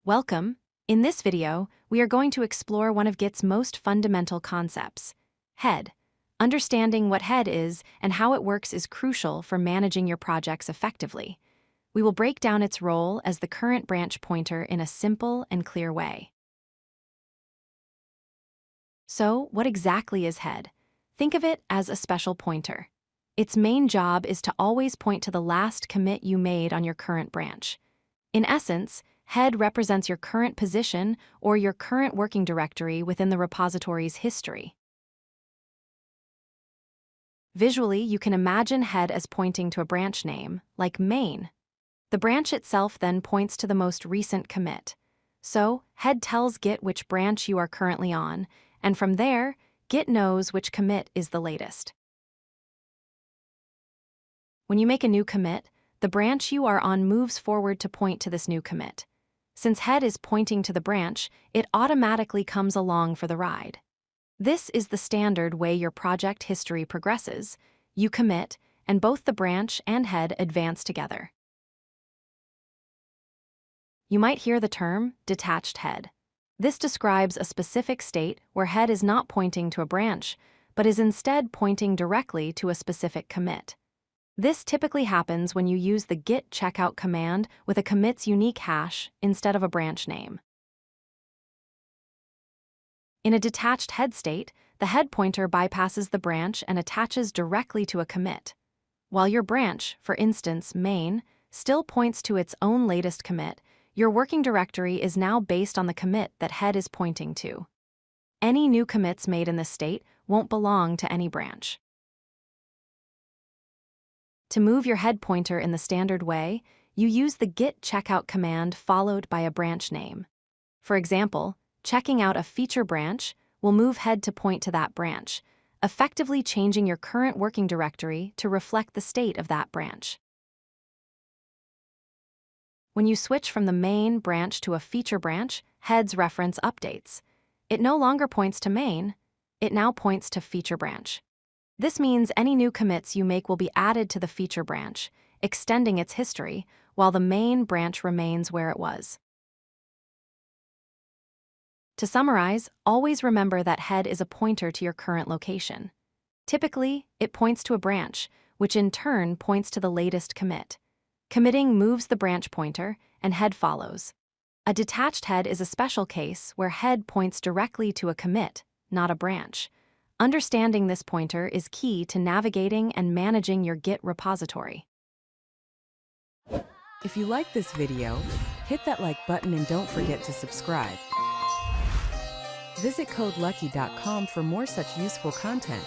Welcome. In this video, we are going to explore one of Git's most fundamental concepts, head. Understanding what head is and how it works is crucial for managing your projects effectively. We will break down its role as the current branch pointer in a simple and clear way. So, what exactly is head? Think of it as a special pointer. Its main job is to always point to the last commit you made on your current branch. In essence, head represents your current position or your current working directory within the repository's history. Visually, you can imagine head as pointing to a branch name, like main. The branch itself then points to the most recent commit. So, head tells Git which branch you are currently on, and from there, Git knows which commit is the latest. When you make a new commit, the branch you are on moves forward to point to this new commit. Since head is pointing to the branch, it automatically comes along for the ride. This is the standard way your project history progresses. You commit, and both the branch and head advance together. You might hear the term detached head. This describes a specific state where head is not pointing to a branch, but is instead pointing directly to a specific commit. This typically happens when you use the git checkout command with a commit's unique hash instead of a branch name. In a detached head state, the head pointer bypasses the branch and attaches directly to a commit, while your branch, for instance main, still points to its own latest commit. Your working directory is now based on the commit that head is pointing to. Any new commits made in this state won't belong to any branch. To move your head pointer in the standard way, you use the git checkout command followed by a branch name. For example, checking out a feature branch will move head to point to that branch, effectively changing your current working directory to reflect the state of that branch. When you switch from the main branch to a feature branch, head's reference updates. It no longer points to main, it now points to feature branch. This means any new commits you make will be added to the feature branch, extending its history, while the main branch remains where it was. To summarize, always remember that head is a pointer to your current location. Typically, it points to a branch, which in turn points to the latest commit. Committing moves the branch pointer, and head follows. A detached head is a special case where head points directly to a commit, not a branch. Understanding this pointer is key to navigating and managing your Git repository. If you like this video, hit that like button and don't forget to subscribe. Visit codelucky.com for more such useful content.